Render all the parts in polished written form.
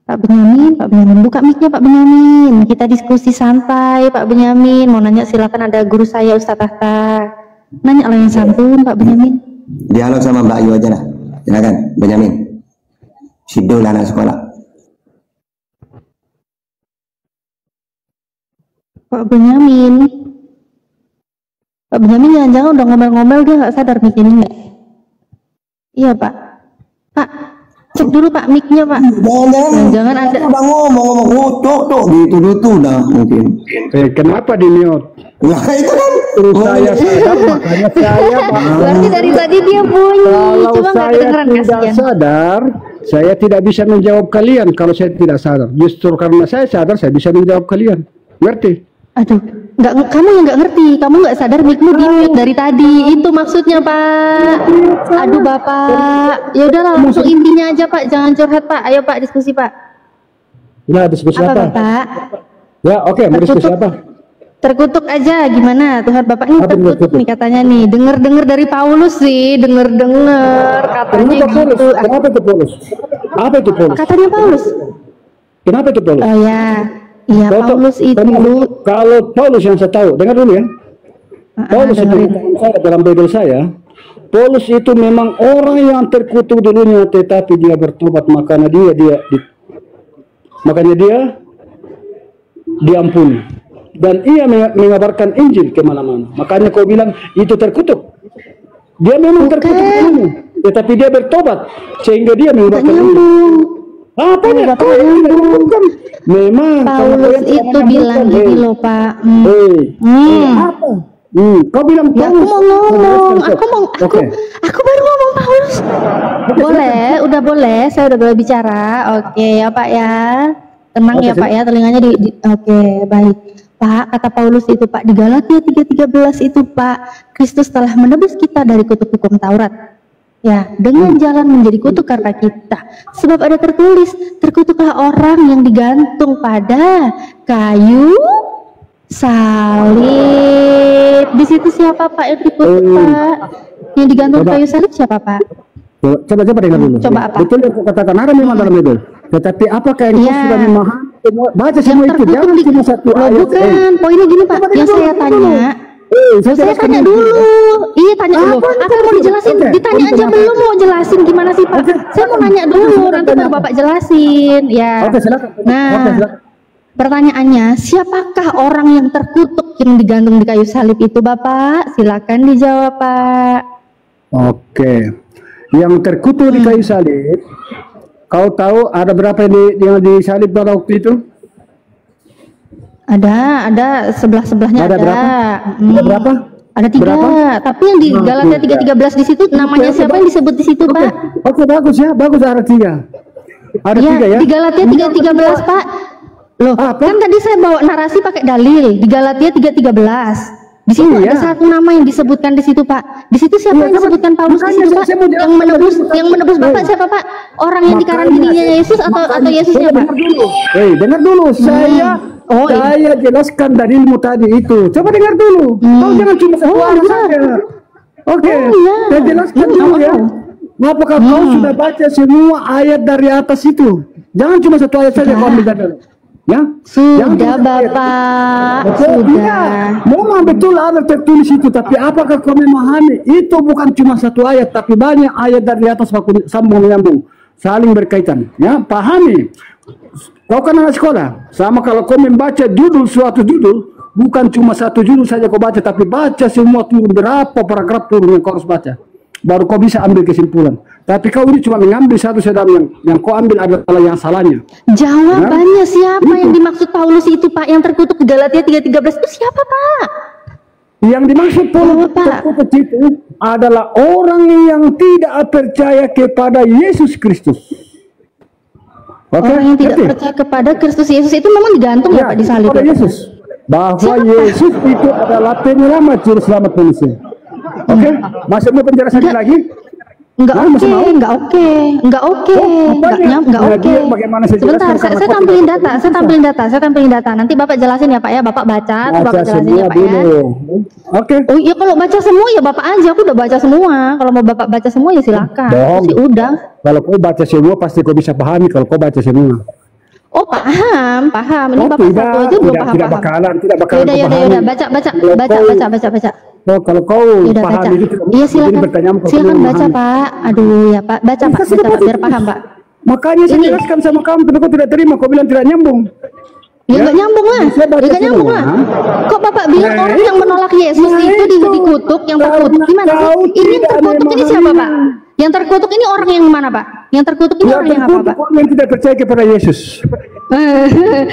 Pak Benyamin, buka mic-nya Pak Benyamin. Kita diskusi santai, Pak Benyamin. Mau nanya silakan, ada guru saya Ustaz Tahta. Nanya lah yang santun, Pak Benyamin. Dialog sama Mbak Ayu aja lah. Silakan, Benyamin. Sidul anak sekolah. Pak Benyamin jangan-jangan udah ngomel-ngomel, dia nggak sadar mic ini nggak? Iya Pak. Pak, cek dulu Pak mic-nya Pak. Jangan ada. Udah ngomong tuh gitu dah mungkin. Kenapa di mute? Nah itu kan. Saya sadar, makanya saya. Berarti dari tadi dia bunyi. Kalau Cuma nggak saya kedengeran, tidak kasihan. sadar, saya tidak bisa menjawab kalian kalau saya tidak sadar. Justru karena saya sadar, saya bisa menjawab kalian. Ngerti? Aduh, kamu yang nggak ngerti, kamu nggak sadar mic-mu di mute dari tadi, itu maksudnya Pak. Aduh Bapak, ya udahlah langsung intinya aja Pak, jangan curhat Pak. Ayo Pak, diskusi Pak. Ya, diskusi Apa apa? Bapak? Ya, oke, mau diskusi apa? Terkutuk aja, gimana? Tuhan Bapak ini Apa terkutuk nih katanya nih. Dengar dari Paulus sih, dengar katanya gitu. Kenapa itu Paulus? Apa itu Paulus? Katanya Paulus. Kenapa itu Paulus? Oh ya, iya Paulus itu. Kalau Paulus yang saya tahu, dengar dulu ya. Paulus itu saya dalam Bible saya, Paulus itu memang orang yang terkutuk dulunya, tetapi dia bertobat, makanya dia diampuni, dan ia mengabarkan Injil kemana-mana. Makanya kau bilang itu terkutuk. Dia memang terkutuk dulunya, tetapi dia bertobat sehingga dia mengabarkan Injil. Apa nih? Memang Bapak itu bilang gini loh Pak. Apa? Kau bilang ya, aku mau ngomong, aku baru ngomong Paulus. Boleh, udah boleh, saya udah boleh bicara. Oke ya Pak ya, tenang ya Pak ya, telinganya oke baik. Pak, kata Paulus itu Pak di Galatia 3:13 itu Pak, Kristus telah menebus kita dari kutuk hukum Taurat. Ya, dengan jalan menjadi kutuk karena kita. Sebab ada tertulis, terkutuklah orang yang digantung pada kayu salib. Di situ siapa Pak yang dikutuk Pak? Yang digantung kayu salib siapa Pak? Coba dengar dulu. Coba apa? Betul yang katakan ada memang dalam Bible. Tetapi apakah yang sudah memahami baca semua itu? Jangan cuma satu ayat. Bukan, poinnya gini Pak. Yang saya tanya. Saya tanya dulu. Iya tanya dulu. Apa mau dijelasin? Ditanya aja belum mau jelasin gimana sih Pak? Saya mau nanya dulu, nanti baru Bapak jelasin. Ya. Nah, pertanyaannya, siapakah orang yang terkutuk yang digantung di kayu salib itu Bapak? Silakan dijawab Pak. Oke. Yang terkutuk di kayu salib, kau tahu ada berapa yang disalib pada waktu itu? Ada sebelahnya ada. Ada berapa? Ada 3. Berapa? Tapi yang di Galatia 3:13 di situ namanya siapa yang disebut di situ Pak? Oke, bagus ya, bagus ada 3. Ada 3 ya? Di Galatia 3:13 Pak. Loh, kan tadi saya bawa narasi pakai dalil di Galatia 3:13. Di situ ada satu nama yang disebutkan di situ Pak. Di situ siapa yang disebutkan Paulus di situ Pak? Yang menebus Bapak siapa Pak? Orang yang dikarantinanya Yesus atau Yesusnya Pak? Dengar dulu, saya jelaskan dalilmu tadi itu. Coba dengar dulu. Kau jangan cuma satu ayat saja. Oke, saya jelaskan dulu ya. Apakah kau sudah baca semua ayat dari atas itu? Jangan cuma satu ayat saja kau ambil dulu. Ya, sudah Bapak. Sudah. Memang betul ada tertulis itu, tapi apakah kau memahami? Itu bukan cuma satu ayat, tapi banyak ayat dari atas sambung menyambung, saling berkaitan. Ya, pahami. Kau kan anak sekolah, sama kalau kau membaca suatu judul, bukan cuma satu judul saja kau baca, tapi baca semua turun, berapa paragraf turun yang kau harus baca, baru kau bisa ambil kesimpulan. Tapi kau ini cuma mengambil satu, sedang yang kau ambil adalah yang salahnya. Jawabannya siapa yang dimaksud Paulus itu Pak, yang terkutuk di Galatia 3:13 itu siapa Pak? Yang dimaksud Paulus terkutuk itu adalah orang yang tidak percaya kepada Yesus Kristus. Orang yang tidak percaya kepada Kristus Yesus itu memang digantung ya Pak di salib. Yesus. Bahwa Yesus itu adalah penyelamat, juru selamat manusia. Oke, maksudnya penjelasannya lagi? Enggak Nah, oke, masih mau? enggak oke, enggak oke, apanya? enggak Nah, oke. dia bagaimana saya Sebentar, jelaskan saya karena kau tampilin tidak data, bisa. saya tampilin data. Nanti Bapak jelasin ya Pak ya, Bapak baca, tuh Baca Bapak jelasin ya semua Pak ya. dulu. Oke. Oh iya, kalau baca semua ya Bapak aja, aku udah baca semua. Kalau mau Bapak baca semua ya silakan. Dong. Sih udah. Kalau kau baca semua pasti kau bisa pahami kalau kau baca semua. Oh paham, paham. Ini Oh, Bapak tidak, satu aja belum tidak paham. bakalan tidak Yaudah, kau yaudah, pahami. yaudah, baca. Oh, kalau kau Yaudah paham baca. itu tidak Iya jadi silakan. bertanya kau Silakan belum baca memahami. Pak. Aduh ya Pak, baca Pak, Sudah baca Pak, baca. biar paham Pak. Makanya saya Ini. jelaskan sama kamu, tapi kau tidak terima, kau bilang tidak nyambung. Ya nggak nyambung lah, Saya baca ya nggak nyambung semua. lah. Kok Bapak bilang Nah, orang yang menolak Yesus nah, itu itu. dikutuk, yang Karena terkutuk gimana sih? kau Ini yang tidak terkutuk ini siapa memahami. Pak? Yang terkutuk ini orang yang mana Pak? Yang terkutuk ini Ya, orang yang apa terkutuk Pak? orang yang tidak percaya kepada Yesus.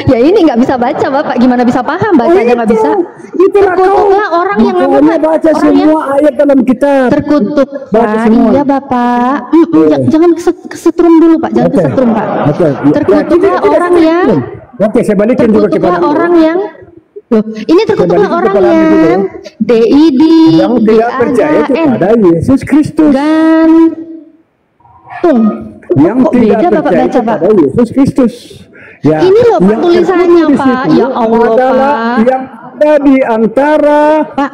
Ya ini nggak bisa baca Bapak, gimana bisa paham? Baca aja nggak bisa. Itulah kau. Terkutuklah orang yang apa Makanya Pak? baca Orang yang semua ayat dalam kitab. terkutuk Baca Pak. semua. Iya Bapak. Jangan kesetrum dulu Pak, jangan Oke. kesetrum Pak. Oke. Terkutuklah Tidak orang yang Oke, saya balikin juga terkutuklah kepada orang yang loh, ini terkutuklah balikin orang kepala yang dulu. DID, yang tidak percaya DAGN, kepada Yesus Kristus. gantung. Yang Kok tidak beda Bapak percaya baca Pak? kepada Yesus Kristus. Ya, Ini loh, Pak, yang tulisannya, terkutuk di Pak. situ Ya Allah, adalah Pak. yang ada di antara Pak,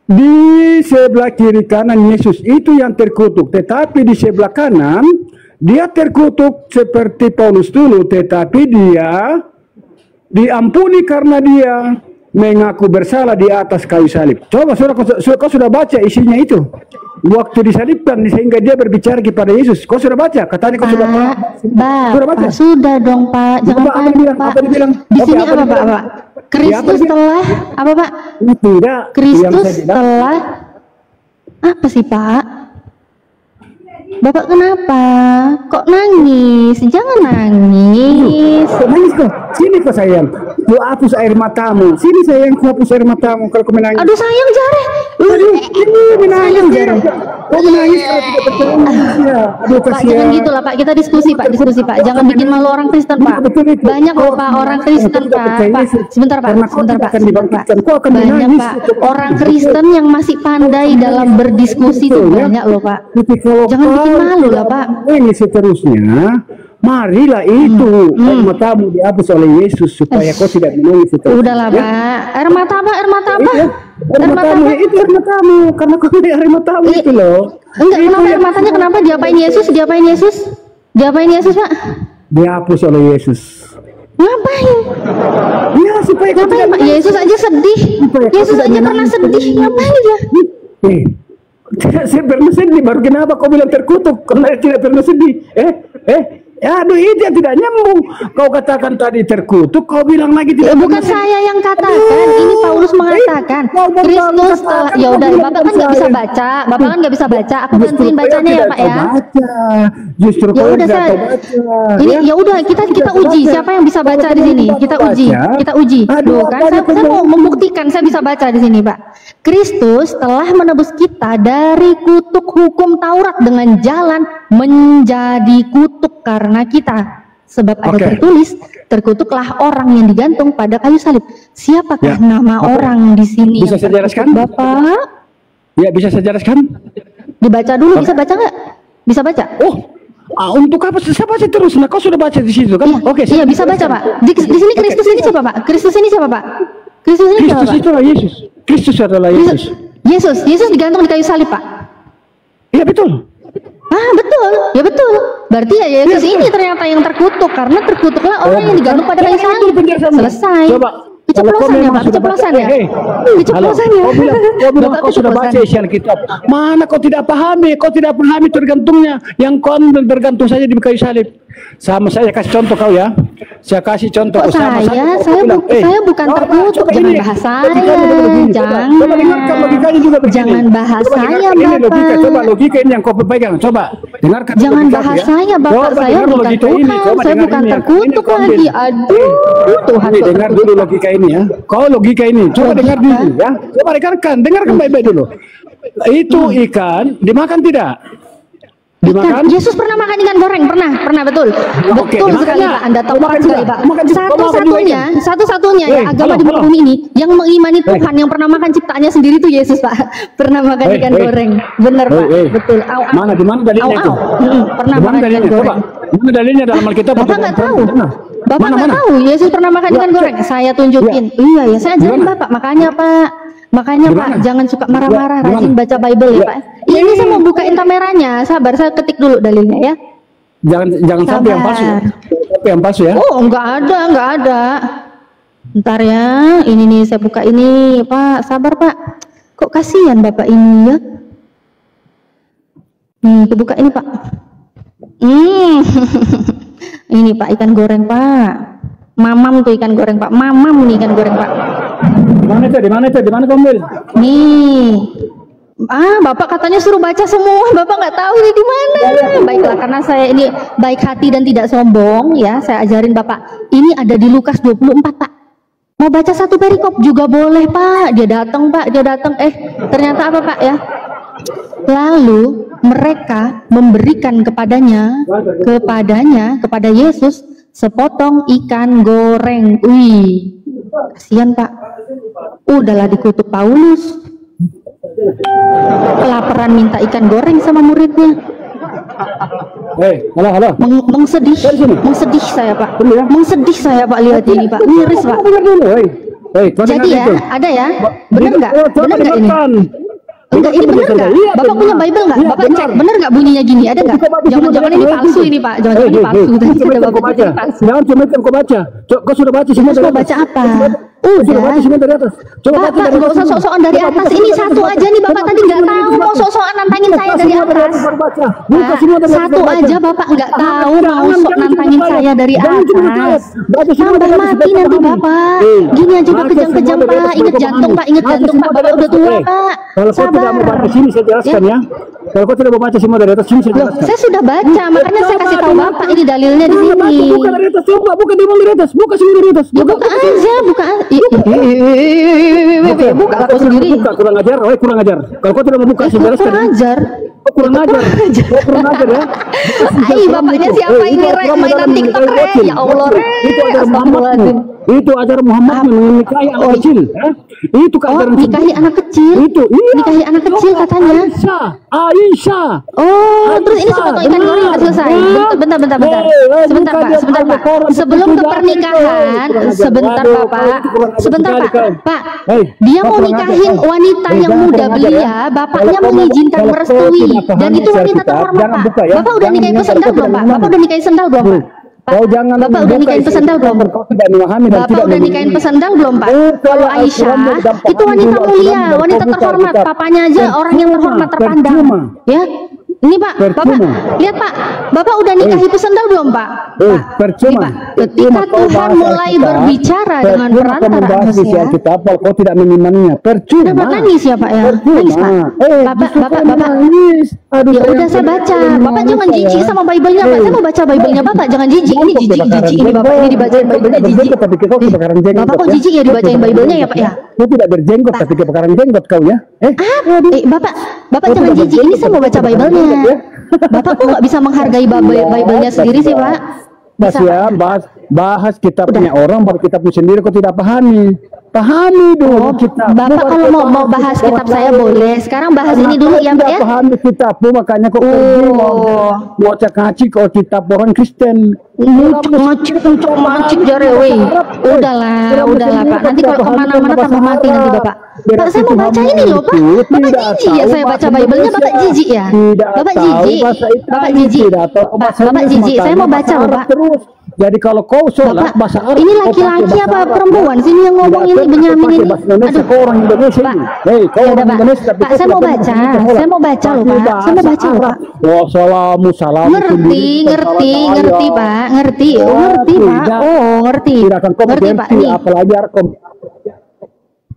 di sebelah kiri kanan Yesus itu yang terkutuk, tetapi di sebelah kanan dia terkutuk seperti Paulus dulu, tetapi dia diampuni karena dia mengaku bersalah di atas kayu salib. Coba kau sudah baca isinya itu. Waktu disalibkan sehingga dia berbicara kepada Yesus. Kau sudah baca? Katanya kau sudah Pak, sudah baca? Bapak, sudah dong Pak. Jangan Apa panik dibilang? Pak. Apa dibilang? Di Oke, sini apa apa Pak? dibilang? Pak? Kristus dia- telah apa Pak? Tidak. Yang Kristus saya bilang, telah apa sih Pak? Bapak kenapa? Kok nangis? Jangan nangis. kau nangis kok. Sini kau sayang. Kau hapus air matamu. Sini sayang, kau hapus air matamu kalau kau menangis. Aduh sayang jare. Aduh, ini menangis Sayang ya. jare. Kau menangis kalau tidak berterus ya. Aduh, Pak, kasihan. jangan gitu lah Pak. Kita diskusi Pak, diskusi Pak. Jangan bikin malu orang Kristen Pak. Betul itu. Banyak loh Kau Pak orang tidak Kristen percaya Pak. Pak, Yesus. sebentar Pak, Karena kau sebentar tidak Pak, akan sebentar Pak. dibangkitkan. Kau akan Banyak menangis. Pak. Orang Kristen yang masih pandai dalam berdiskusi itu Betul, ya. banyak loh Pak. Tapi kalau Jangan kau bikin malu tidak lah Pak. menangis seterusnya, marilah itu air matamu dihapus oleh Yesus supaya kau tidak menangis seterusnya. Udahlah Ya. Pak. Air mata apa? Air mata apa? Iya, air matamu itu air matamu karena kau lihat air matamu Iya. itu loh. Enggak, Itu kenapa air yang- matanya kenapa diapain Yesus? Diapain Yesus? Diapain Yesus Pak? dihapus oleh Yesus. Ngapain? Ya supaya kau Ngapain tidak Pak? Yesus aja sedih. Supaya kau Yesus tidak aja pernah menangis sedih. terus. Ngapain dia? Saya pernah sedih, baru kenapa kau bilang terkutuk karena tidak pernah sedih? Aduh itu yang tidak nyambung. Kau katakan tadi terkutuk, kau bilang lagi Ya, tidak bukan pernah sedih. saya yang katakan, ini Paulus mengatakan. Kau baru Kristus katakan, telah, kau ya udah, bilang Bapak kan bukan nggak bisa saya. baca, Bapak kan nggak bisa baca. Aku Justru bantuin kau bacanya ya tidak Pak tahu ya. baca. Justru Ya kau udah tidak saya, tahu baca. ini Ya. ya udah kita uji baca. siapa yang bisa baca Kalau di sini. kau Kita baca, uji, kita uji. aduh, Tuh kan apanya saya kau mau membuktikan saya bisa baca di sini Pak. Kristus telah menebus kita dari kutuk hukum Taurat dengan jalan menjadi kutuk karena kita. Sebab ada Oke. tertulis, terkutuklah orang yang digantung pada kayu salib. Siapakah Ya. nama Oke. orang di sini? Bisa yang saya jelaskan? terkutuk, Bapak? Ya bisa saya jelaskan? Dibaca dulu, bisa baca nggak? Bisa baca? Oh, untuk apa? Saya baca terus. Nah, kau sudah baca di situ kan? Iya, Oke. iya bisa baca Pak. Di sini Kristus ini siapa Pak? Kristus ini siapa Pak? Kristus ini siapa Kristus Pak? itulah Yesus. Kristus adalah Yesus. Yesus digantung di kayu salib Pak. Iya betul. Ah betul, ya betul. Berarti ya Yesus ini ternyata yang terkutuk karena terkutuklah orang yang digantung pada kayu salib. Selesai. Coba. Keceplosan ya Pak, keceplosan ya. Keceplosan ya. Kau bilang Bapak kau sudah baca keceplosan. isi Alkitab. Mana kau tidak pahami? Kau tidak pahami tergantungnya. Yang kau tergantung saja di kayu salib. Sama saya kasih contoh kau ya. Saya kasih contoh. Kok sama saya? kau bilang, Saya bukan coba, terkutuk. coba Jangan ini. bahas Logikanya saya. juga begini. Jangan. Coba dengarkan logikanya juga begini. Jangan bahas Coba saya, dengarkan ini logika. Bapak. Coba logika ini yang kau pegang. Coba dengarkan. Jangan logika bahas ya. saya, Bapak. Coba Saya dengar bukan logika Tuhan. ini. Coba Saya dengar bukan ini ya. terkutuk Ini kau ambil. lagi. Aduh, Tuhan Ini kok dengar terkutuk. dulu logika ini ya. Kau logika ini. Coba dengar dulu ya. Coba dengarkan baik-baik dulu. Itu ikan dimakan tidak? Dimakan? Yesus pernah makan ikan goreng, pernah betul. Betul sekali Pak, Anda tepat sekali Pak. Satu-satunya ya agama di bumi ini yang mengimani Tuhan yang pernah makan ciptaannya sendiri itu Yesus Pak. Pernah makan ikan goreng. Benar Pak, betul. Mana di mana dalilnya itu? Pernah makan ikan goreng. Mana dalilnya dalam Alkitab? Bapak nggak tahu. Bapak nggak tahu Yesus pernah makan ikan goreng. Saya tunjukin. Iya ya, saya ajarin Bapak. Makanya Pak, Pak, jangan suka marah-marah, rajin baca Bible ya Pak. Ini saya mau bukain kameranya, sabar, saya ketik dulu dalilnya ya. Jangan sampai yang palsu. Sampai yang palsu ya. Oh, enggak ada. Ntar ya, ini nih saya buka ini, Pak, sabar Pak. Kok kasihan Bapak ini ya? Nih, kebuka ini Pak. Ini Pak ikan goreng Pak. Mamam tuh ikan goreng Pak. Mamam nih ikan goreng Pak. Di mana kamu? Nih. Bapak katanya suruh baca semua. Bapak nggak tahu ini di mana. Baiklah, karena saya ini baik hati dan tidak sombong ya, saya ajarin Bapak. Ini ada di Lukas 24 Pak. Mau baca satu perikop juga boleh Pak. Dia datang Pak, ternyata apa Pak ya? Lalu mereka memberikan kepada Yesus sepotong ikan goreng. Wih, kasihan Pak. Udahlah dikutuk Paulus. Kelaparan minta ikan goreng sama muridnya. Halo. Mengsedih saya Pak. Mengsedih saya Pak lihat ini Pak. Miris Pak. Jadi ya, ada ya. Benar nggak ini? Enggak, ini benar nggak? Bapak punya Bible nggak? Bapak cek benar nggak bunyinya gini? Ada nggak? Jangan-jangan ini palsu ini Pak. Jangan-jangan ini palsu. Tadi sudah Bapak baca. Jangan cuma kau baca. Kau sudah baca semua. Mau baca apa? Udah. Bapak nggak usah sok-sokan dari atas. Ini satu aja nih Bapak tadi nggak tahu mau sok-sokan nantangin saya dari atas. Satu aja Bapak nggak tahu mau sok nantangin saya dari atas. Tambah mati nanti Bapak. Gini aja udah kejang-kejang Pak. Ingat jantung Pak. Bapak udah tua Pak. Sabar. Mau baca sini saya jelaskan ya. Kalau kau tidak mau baca semua dari atas sini saya jelaskan. Saya sudah baca, makanya saya kasih tahu Bapak ini dalilnya di sini. Buka dari atas, coba buka dari atas, buka semua dari atas. Buka aja, buka. Buka aku sendiri. Kurang ajar. Kalau kau tidak mau buka saya jelaskan. Kurang ajar ya. Bapaknya siapa ini mainan TikTok ya Allah itu ajaran Muhammad menikahi anak kecil. Itu ajaran nikahi anak kecil. Nikahi anak kecil katanya. Aisyah. Terus ini sepotong ikan goreng udah selesai. Bentar. Sebentar Pak. Sebelum ke pernikahan, sebentar Pak. Dia mau nikahin wanita yang muda belia, bapaknya mengizinkan merestui. Dan itu wanita terhormat Pak. Bapak udah nikahin pesendal belum Pak? Bapak udah nikahin pesendal belum Pak? Bapak udah nikahin pesendal belum? Bapak udah nikahin pesendal belum Pak? Kalau Aisyah itu wanita mulia, wanita terhormat. Papanya aja orang yang terhormat terpandang. Ya, ini Pak, Bapak lihat Pak, Bapak udah nikahi pesendal belum Pak? Percuma. Ketika Tuhan mulai berbicara dengan perantara manusia, kau tidak mengimaninya. Percuma. Bapak nangis ya Pak ya? Nangis Pak. Bapak nangis. Ya udah saya baca. Bapak jangan jijik sama Bible-nya Pak. Saya mau baca Bible-nya Bapak, jangan jijik. Ini jijik ini Bapak. Ini dibacain Bible-nya jijik. Bapak kok jijik ya dibacain Bible-nya ya Pak ya? Kau tidak berjenggot tapi kebakaran jenggot kau ya? Bapak jangan jijik. Ini saya mau baca Bible-nya. Bapak kok nggak bisa menghargai Bible-nya sendiri sih Pak? Bahas kitabnya orang baru kitabmu sendiri kau tidak pahami dulu kitab. Bapak kalau mau bahas kitab saya boleh. Sekarang bahas ini dulu ya Pak ya. Pahami kitabmu makanya kok mau cek-cek kau kitab orang Kristen. Ngacik jare weh. Udahlah Pak. Nanti kalau kemana-mana tambah mati nanti Bapak. Pak saya mau baca ini loh Pak. Bapak jijik ya saya baca Bible-nya Bapak jijik ya. Bapak jijik. Bapak jijik. Saya mau baca loh Pak. Jadi kalau kau sholat bahasa Arab, ini laki-laki apa perempuan sini yang ngomong ini Benyamin ini? Aduh, orang Indonesia ini. Kau orang Indonesia. Pak, saya mau baca loh Pak. Wassalamualaikum. Ngerti Pak. Ngerti Pak. Nih. Apalagi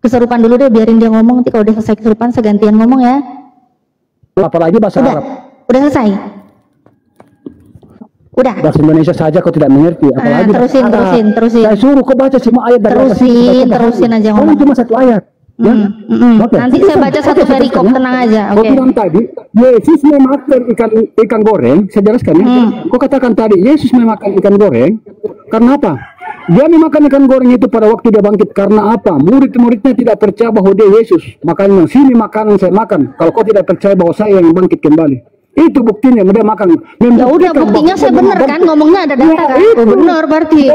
Kesurupan dulu deh, biarin dia ngomong. Nanti kalau udah selesai kesurupan, saya gantian ngomong ya. Apalagi bahasa Arab. Udah selesai. Udah. Bahasa Indonesia saja kau tidak mengerti, apalagi terusin. Saya suruh kau baca semua ayat dari terusin aja ngomong. Cuma satu ayat. Oke. Nanti saya baca satu perikop, tenang aja. Kau bilang tadi Yesus memakan ikan goreng, saya jelaskan ya. Kau katakan tadi Yesus memakan ikan goreng karena apa? Dia memakan ikan goreng itu pada waktu dia bangkit karena apa? Murid-muridnya tidak percaya bahwa dia Yesus. Makanya sini makanan saya makan. Kalau kau tidak percaya bahwa saya yang bangkit kembali, itu buktinya dia makan. Ya udah, buktinya saya benar kan, ngomongnya ada data kan? Oh, benar berarti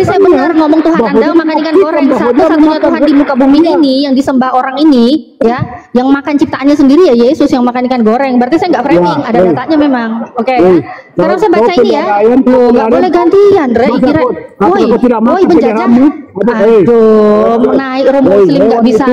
saya benar ngomong Tuhan Anda makan ikan goreng, satu-satunya Tuhan di muka bumi ini yang disembah orang ini, ya, yang makan ciptaannya sendiri ya Yesus yang makan ikan goreng. Berarti saya nggak framing, ada datanya memang. Oke. Sekarang saya baca ini ya. Loh, nggak boleh gantian, Re. Kira, woi penjajah. Aduh, naik Romo Muslim nggak bisa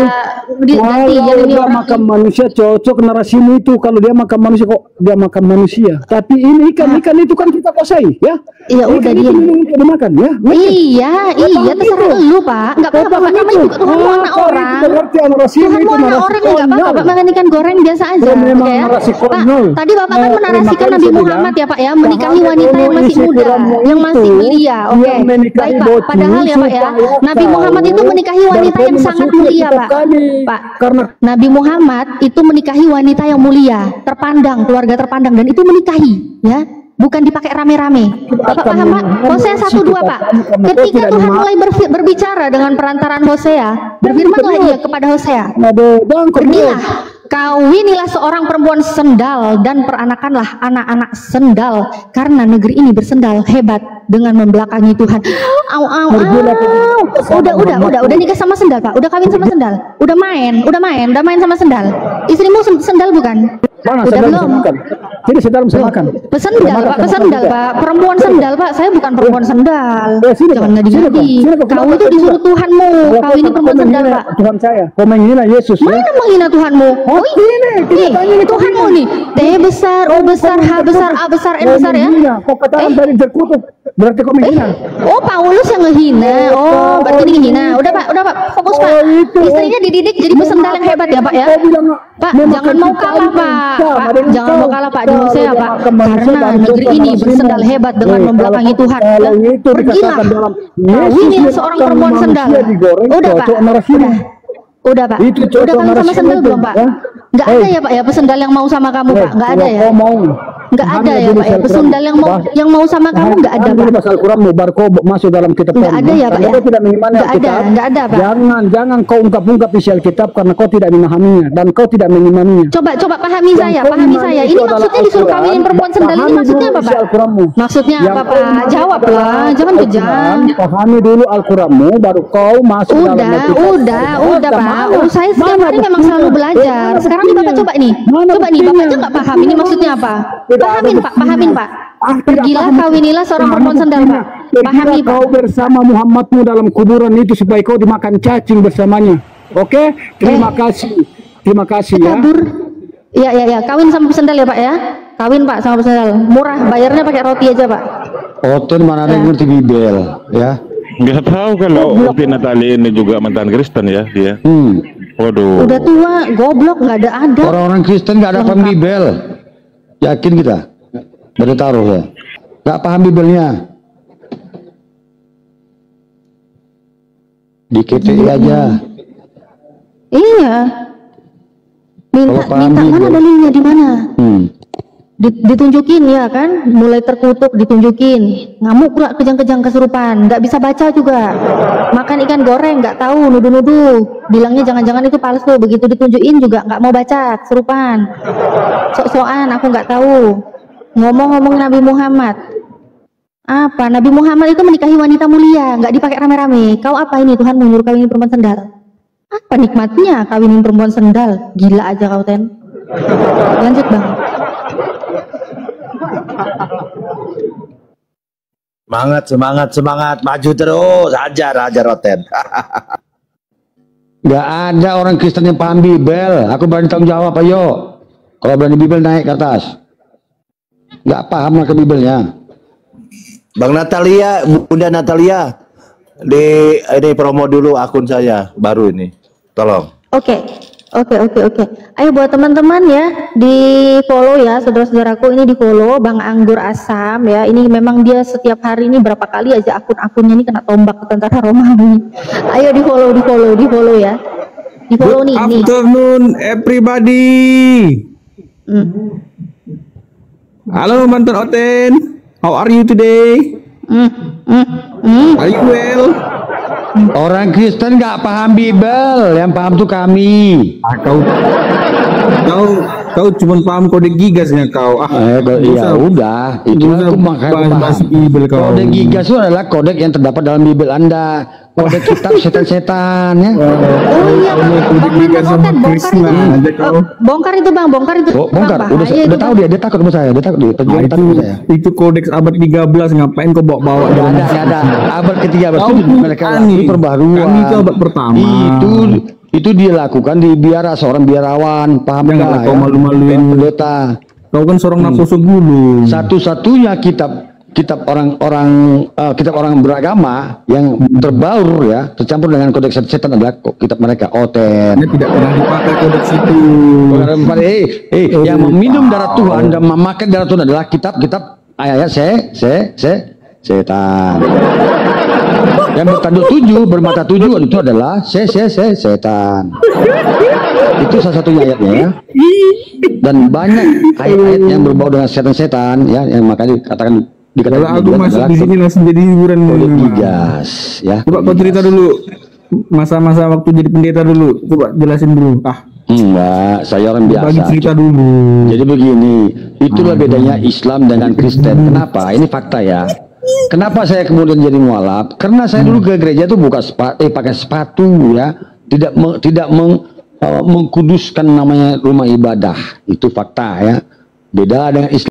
digantian ini orang. Makan manusia cocok narasimu itu kalau dia makan manusia kok dia makan manusia. Tapi ini ikan itu kan kita kuasai, ya. Iya udah dia dimakan ya. Iya terserah lu Pak. Nggak apa-apa Pak, namanya juga Tuhan mau anak orang. Tuhan mau anak orang nggak apa-apa. Makan ikan goreng biasa aja. Oke ya. Pak, tadi Bapak kan menarasikan Nabi Muhammad ya Pak ya, menikahi wanita yang masih muda, yang masih belia. Oke. Baik Pak. Padahal ya Pak ya, Nabi Muhammad itu menikahi wanita yang sangat mulia Pak. Pak, Nabi Muhammad itu menikahi wanita yang mulia, terpandang, keluarga terpandang, dan itu menikahi, ya. Bukan dipakai rame-rame. Bapak paham Pak? Hosea 1:2 Pak. Ketika Tuhan mulai berbicara dengan perantaraan Hosea, berfirmanlah ia kepada Hosea, pergilah, kawinilah seorang perempuan sendal dan peranakanlah anak-anak sendal, karena negeri ini bersendal hebat dengan membelakangi Tuhan. Udah nikah sama sendal Pak, udah kawin sama sendal, udah main sama sendal. Istrimu sendal bukan? Udah belum? Jadi sedang saya makan. Pesendal Pak, perempuan sendal Pak. Saya bukan perempuan sendal. Jangan ngadi-ngadi. Kau itu disuruh Tuhanmu. Kau ini perempuan sendal Pak. Tuhan saya. Kau menghina Yesus. Mana menghina Tuhanmu? Oh ini Tuhanmu nih. T besar, O besar, H besar, A besar, N besar ya. Kau katakan dari terkutuk. Berarti kau menghina. Oh Paulus yang ngehina. Oh berarti ini ngehina. Udah Pak, fokus Pak. Istrinya dididik jadi pesendal yang hebat ya Pak ya. Pak, jangan mau kalah Pak. Jangan mau kalah Pak di Hosea Pak, karena negeri ini bersendal hebat dengan membelakangi Tuhan. Pergilah, kawinilah seorang perempuan sendal. Udah Pak, udah Pak, udah kawin sama sendal belum Pak? Nggak ada ya Pak ya pesendal yang mau sama kamu Pak? Nggak ada ya? Nggak ada ya Pak ya pesendal yang mau sama kamu? Nggak ada Pak. Pasal Quranmu baru kau masuk dalam kitab. Nggak ada ya Pak ya? Nggak ada Pak. Jangan kau ungkap-ungkap isi Alkitab karena kau tidak memahaminya dan kau tidak mengimaninya. Coba pahami saya. Ini maksudnya disuruh kawinin perempuan sendal ini maksudnya apa Pak? Maksudnya apa Pak? Jawablah, jangan kejam. Pahami dulu Al-Quranmu baru kau masuk dalam. Udah Pak. Saya setiap hari memang selalu belajar. Sekarang nih Bapak coba nih Bapak aja nggak paham ini maksudnya apa? Pahamin Pak. Pergilah kawinilah seorang perempuan sendal Pak. Pahami Pak. Kau bersama Muhammadmu dalam kuburan itu supaya kau dimakan cacing bersamanya. Oke? Terima kasih ya. Kabur. Iya, kawin sama pesendal ya Pak ya. Kawin Pak sama pesendal. Murah, bayarnya pakai roti aja Pak. Oten mana ada yang ngerti Bibel ya? Nggak tahu kalau Upi Natali ini juga mantan Kristen ya dia. Waduh. Udah tua, goblok, nggak ada. Orang-orang Kristen nggak ada paham Bibel. Yakin kita? Baru taruh ya. Nggak paham Bibelnya. Di KTI aja. Iya. Minta mana dalilnya di mana? Ditunjukin ya kan, mulai terkutuk ditunjukin, ngamuk pula kejang-kejang kesurupan, nggak bisa baca juga, makan ikan goreng nggak tahu, nuduh-nuduh, bilangnya jangan-jangan itu palsu, begitu ditunjukin juga nggak mau baca kesurupan, sok-sokan aku nggak tahu, ngomong-ngomong Nabi Muhammad, apa Nabi Muhammad itu menikahi wanita mulia, nggak dipakai rame-rame. Kau apa ini Tuhan menyuruh kawinin perempuan sendal? Apa nikmatnya kawinin perempuan sendal? Gila aja kau Ten. Lanjut Bang. Semangat, maju terus, ajar Roten. Gak ada orang Kristen yang paham Bibel. Aku berani tanggung jawab, ayo. Kalau berani Bibel naik ke atas. Gak paham lah ke Bibelnya. Bang Natalia, Bunda Natalia, ini promo dulu akun saya baru ini, tolong. Oke. Ayo buat teman-teman ya, di follow ya, saudara-saudaraku, ini di follow Bang Anggur Asam ya. Ini memang dia setiap hari ini berapa kali aja akun-akunnya ini kena tombak ke tentara Romawi. Ayo di follow ya. Di follow Good nih. afternoon everybody. Halo mantan Oten. How are you today? Are you well? Orang Kristen nggak paham Bible, yang paham tuh kami. Kau cuma paham kode gigasnya kau. Ya udah, itu aku makanya bahas Bible kau. Kode gigas itu adalah kode yang terdapat dalam Bible Anda. Kode kitab setan-setan ya. Oh iya, bongkar itu bang, bongkar itu. Bongkar, udah tahu dia takut sama saya, dia takut dia takut sama saya. Itu kodeks abad 13, ngapain kau bawa-bawa? Ada abad ke-13 itu mereka perbaruan. Kami itu abad pertama. Itu dia lakukan di biara, seorang biarawan, paham nggak? Kau malu-maluin pendeta. Kau kan seorang nafsu gulu. Satu-satunya kitab orang beragama yang terbaru ya, tercampur dengan kodeks setan adalah kitab mereka, Oten. Tidak pernah dipakai kodeks itu. Yang meminum darah Tuhan dan memakan darah Tuhan adalah kitab-kitab ayat setan. Yang bertanduk 7, bermata 7 itu adalah setan. Itu salah satu ayatnya ya. Dan banyak ayat-ayat yang berbau dengan setan-setan ya, yang makanya dikatakan kalau aku masuk di sini langsung jadi hiburan gigas ya. Coba kau cerita dulu masa-masa waktu jadi pendeta dulu. Coba jelasin dulu. Enggak, saya orang biasa. Bagi cerita dulu. Jadi begini, itulah bedanya Islam dengan Kristen. Kenapa? Ini fakta ya. Kenapa saya kemudian jadi mualaf? Karena saya dulu ke gereja tuh pakai sepatu ya, tidak mengkuduskan namanya rumah ibadah. Itu fakta ya. Beda dengan Islam.